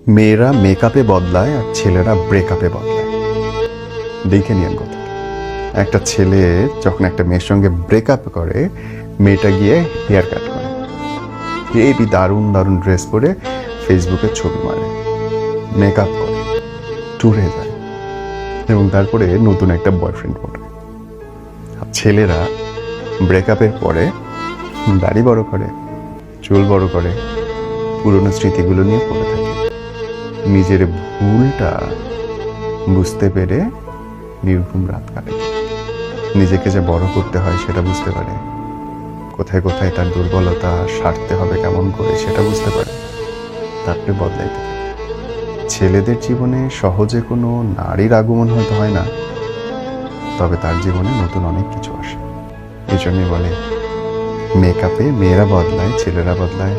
মেয়েরা মেকআপে বদলায় আর ছেলেরা ব্রেকআপে বদলায়। দেখে নিন কথা। একটা ছেলে যখন একটা মেয়ের সঙ্গে ব্রেকআপ করে, মেয়েটা গিয়ে হেয়ার কাট করে, হেবি দারুণ দারুণ ড্রেস পরে ফেসবুকে ছবি মারে, মেকআপ করে, ট্যুরে যায় এবং তারপরে নতুন একটা বয়ফ্রেন্ড পড়ে। আর ছেলেরা ব্রেকআপের পরে দাড়ি বড় করে, চুল বড় করে, পুরনো স্মৃতিগুলো নিয়ে পড়ে থাকে। নিজের ভুলটা বুঝতে পেরে নির্ঘুম রাত কাটে। নিজেকে যে বড় করতে হয় সেটা বুঝতে পারে, কোথায় কোথায় তার দুর্বলতা সারতে হবে কেমন করে সেটা বুঝতে পারে, তারপরে বদলাইতে থাকে। ছেলেদের জীবনে সহজে কোনো নারীর আগমন হয়তো হয় না, তবে তার জীবনে নতুন অনেক কিছু আসে। এই জন্যই বলে মেকআপে মেয়েরা বদলায়, ছেলেরা বদলায়,